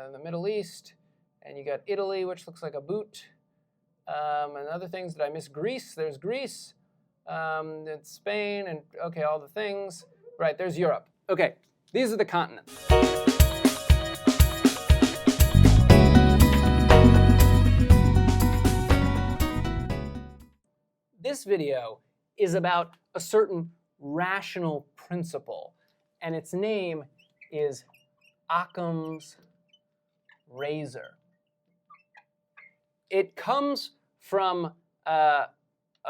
the Middle East, and you got Italy, which looks like a boot, and other things. Did I miss Greece? There's Greece, and Spain, and okay, all the things. Right, there's Europe. Okay, these are the continents. This video is about a certain rational principle, and its name is Occam's razor. It comes from a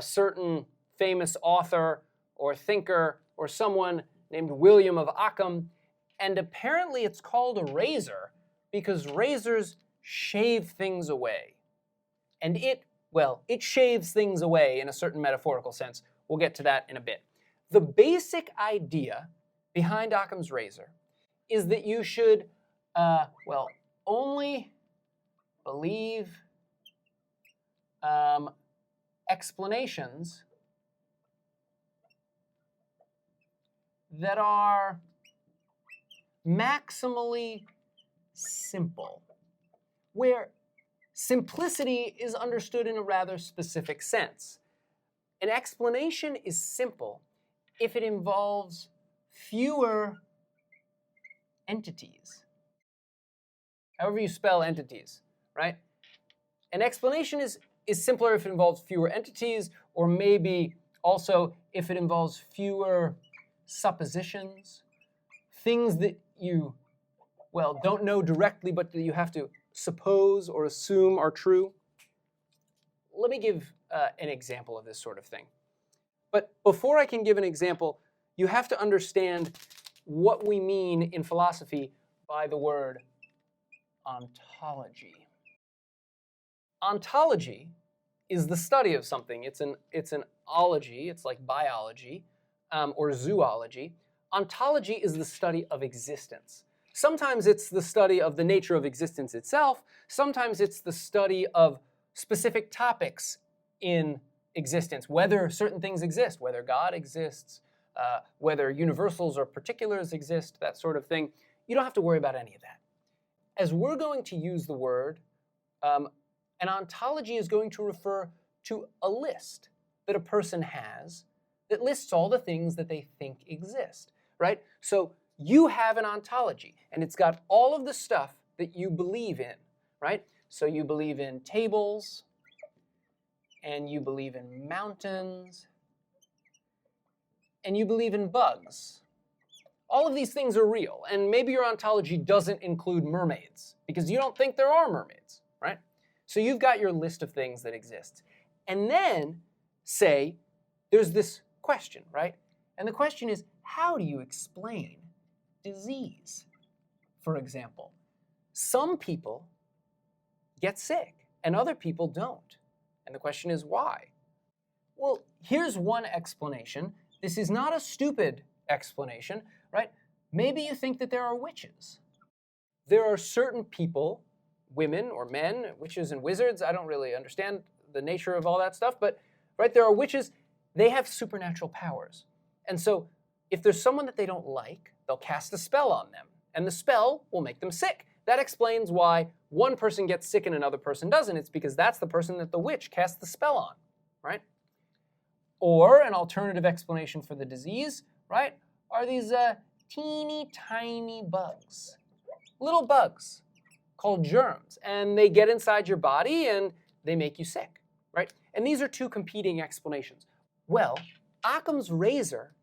certain famous author or thinker or someone named William of Occam, and apparently it's called a razor because razors shave things away. And it shaves things away in a certain metaphorical sense. We'll get to that in a bit. The basic idea behind Occam's razor is that you should, only believe explanations that are maximally simple, where simplicity is understood in a rather specific sense. An explanation is simple if it involves fewer entities. However you spell entities, right? An explanation is simpler if it involves fewer entities, or maybe also if it involves fewer suppositions, things that you, don't know directly, but that you have to suppose or assume are true. Let me give an example of this sort of thing. But before I can give an example, you have to understand what we mean in philosophy by the word ontology. Ontology is the study of something. It's an ology. It's like biology or zoology. Ontology is the study of existence. Sometimes it's the study of the nature of existence itself. Sometimes it's the study of specific topics in existence, whether certain things exist, whether God exists, whether universals or particulars exist, that sort of thing. You don't have to worry about any of that. As we're going to use the word, an ontology is going to refer to a list that a person has that lists all the things that they think exist, right? So you have an ontology, and it's got all of the stuff that you believe in, right? So you believe in tables, and you believe in mountains, and you believe in bugs. All of these things are real, and maybe your ontology doesn't include mermaids, because you don't think there are mermaids, right? So you've got your list of things that exist. And then, say, there's this question, right? And the question is, how do you explain disease, for example? Some people get sick, and other people don't. And the question is, why? Well, here's one explanation. This is not a stupid explanation, right? Maybe you think that there are witches. There are certain people, women or men, witches and wizards, I don't really understand the nature of all that stuff, but right, there are witches, they have supernatural powers. And so if there's someone that they don't like, they'll cast a spell on them, and the spell will make them sick. That explains why one person gets sick and another person doesn't. It's because that's the person that the witch cast the spell on, right? Or an alternative explanation for the disease, right, are these teeny tiny bugs, little bugs called germs, and they get inside your body and they make you sick, right? And these are two competing explanations. Well, Occam's razor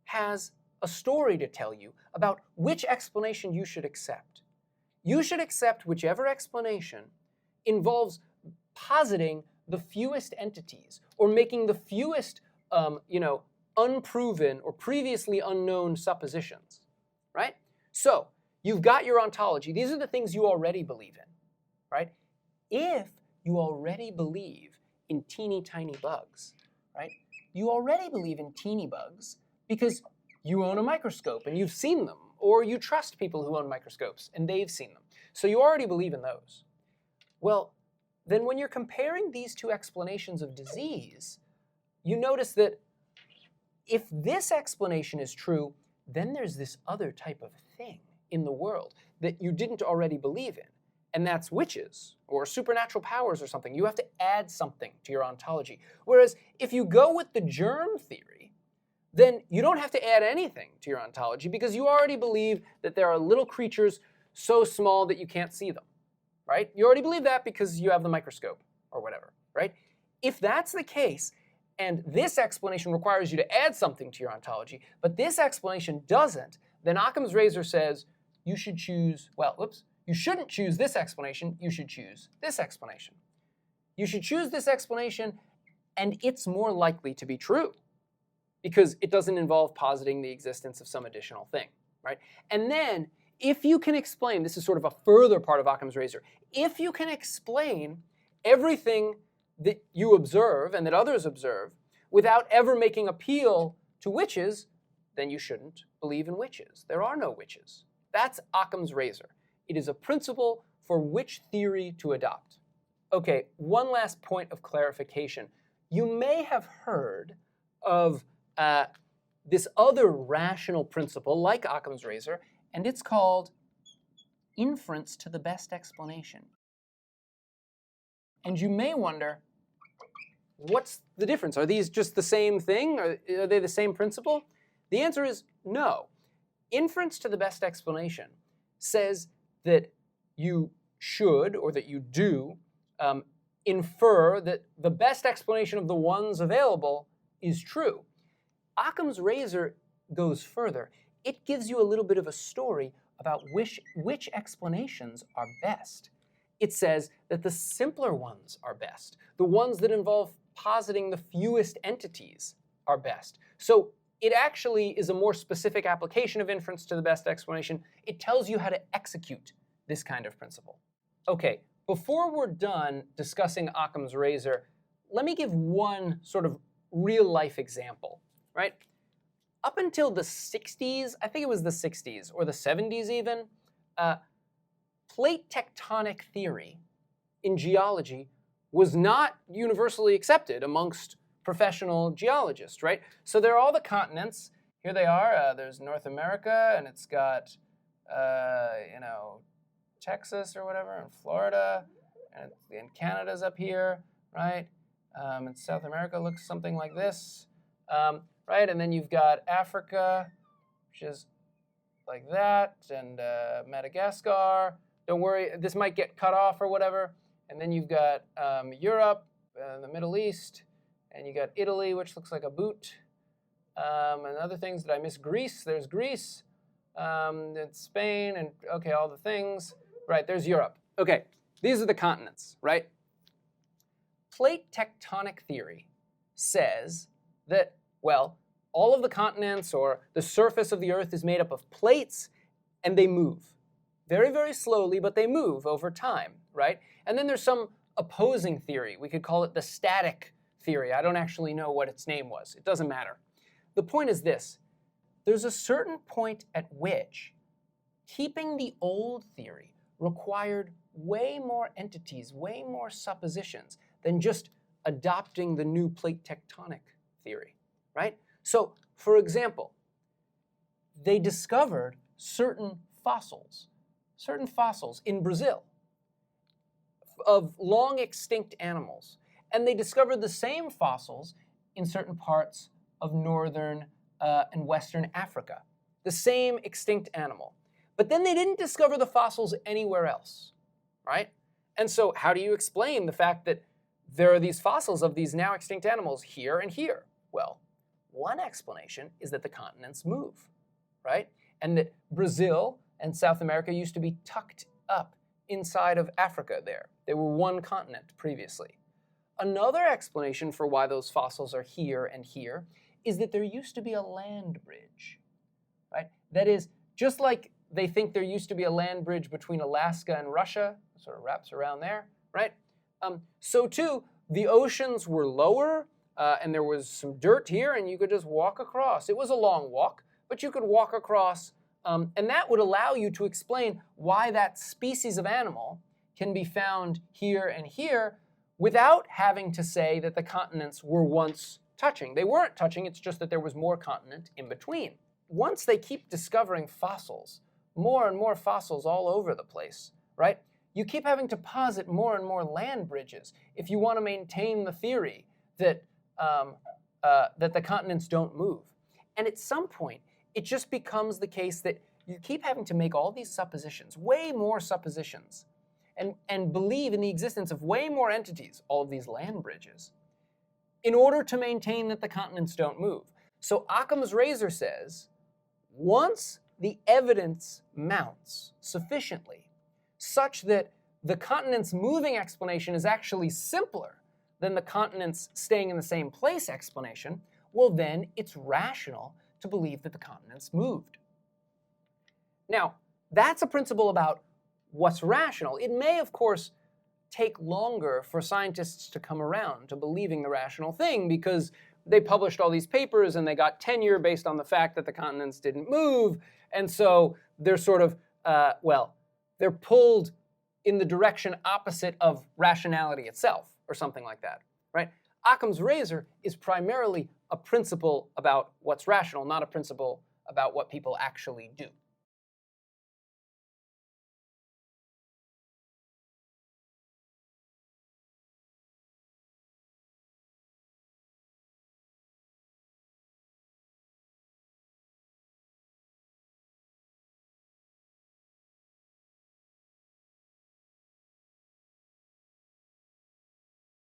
has a story to tell you about which explanation you should accept. You should accept whichever explanation involves positing the fewest entities or making the fewest, unproven or previously unknown suppositions, right? So you've got your ontology. These are the things you already believe in, right? If you already believe in teeny tiny bugs, right? You already believe in teeny bugs because you own a microscope and you've seen them, or you trust people who own microscopes and they've seen them. So you already believe in those. Well, then when you're comparing these two explanations of disease, you notice that if this explanation is true, then there's this other type of thing in the world that you didn't already believe in, and that's witches or supernatural powers or something. You have to add something to your ontology. Whereas if you go with the germ theory, then you don't have to add anything to your ontology because you already believe that there are little creatures so small that you can't see them, right? You already believe that because you have the microscope or whatever, right? If that's the case, and this explanation requires you to add something to your ontology, but this explanation doesn't, then Occam's razor says you should choose, you shouldn't choose this explanation, you should choose this explanation. You should choose this explanation, and it's more likely to be true because it doesn't involve positing the existence of some additional thing, right? And then, if you can explain, this is sort of a further part of Occam's razor, if you can explain everything that you observe and that others observe without ever making appeal to witches, then you shouldn't believe in witches. There are no witches. That's Occam's razor. It is a principle for which theory to adopt. Okay, one last point of clarification. You may have heard of this other rational principle like Occam's razor, and it's called inference to the best explanation. And you may wonder, what's the difference? Are these just the same thing? Are they the same principle? The answer is no. Inference to the best explanation says that you should, or that you do, infer that the best explanation of the ones available is true. Occam's razor goes further. It gives you a little bit of a story about which explanations are best. It says that the simpler ones are best. The ones that involve positing the fewest entities are best. So it actually is a more specific application of inference to the best explanation. It tells you how to execute this kind of principle. Okay, before we're done discussing Occam's razor, let me give one sort of real-life example, right? Up until the 60s, I think it was the 60s, or the 70s even, plate tectonic theory in geology was not universally accepted amongst professional geologists, right? So there are all the continents. Here they are. There's North America, and it's got, Texas or whatever, and Florida, and Canada's up here, right? And South America looks something like this, right? And then you've got Africa, which is like that, and Madagascar. Don't worry, this might get cut off or whatever. And then you've got Europe, the Middle East, and you got Italy, which looks like a boot. And other things, did I miss Greece? There's Greece, and Spain, and okay, all the things. Right, there's Europe. Okay, these are the continents, right? Plate tectonic theory says that, well, all of the continents or the surface of the Earth is made up of plates, and they move. Very, very slowly, but they move over time, right? And then there's some opposing theory. We could call it the static theory. I don't actually know what its name was. It doesn't matter. The point is this. There's a certain point at which keeping the old theory required way more entities, way more suppositions than just adopting the new plate tectonic theory, right? So, for example, they discovered certain fossils in Brazil of long extinct animals. And they discovered the same fossils in certain parts of northern and western Africa, the same extinct animal. But then they didn't discover the fossils anywhere else, right? And so how do you explain the fact that there are these fossils of these now extinct animals here and here? Well, one explanation is that the continents move, right? And that Brazil and South America used to be tucked up inside of Africa there. They were one continent previously. Another explanation for why those fossils are here and here is that there used to be a land bridge, right? That is, just like they think there used to be a land bridge between Alaska and Russia, sort of wraps around there, right? So too, the oceans were lower, and there was some dirt here, and you could just walk across. It was a long walk, but you could walk across, and that would allow you to explain why that species of animal can be found here and here without having to say that the continents were once touching. They weren't touching, it's just that there was more continent in between. Once they keep discovering fossils, more and more fossils all over the place, right? You keep having to posit more and more land bridges if you want to maintain the theory that, that the continents don't move. And at some point, it just becomes the case that you keep having to make all these suppositions, way more suppositions, and believe in the existence of way more entities, all of these land bridges, in order to maintain that the continents don't move. So Occam's razor says, once the evidence mounts sufficiently such that the continents moving explanation is actually simpler than the continents staying in the same place explanation, well then it's rational to believe that the continents moved. Now, that's a principle about what's rational. It may, of course, take longer for scientists to come around to believing the rational thing because they published all these papers and they got tenure based on the fact that the continents didn't move, and so they're sort of, they're pulled in the direction opposite of rationality itself, or something like that, right? Occam's razor is primarily a principle about what's rational, not a principle about what people actually do.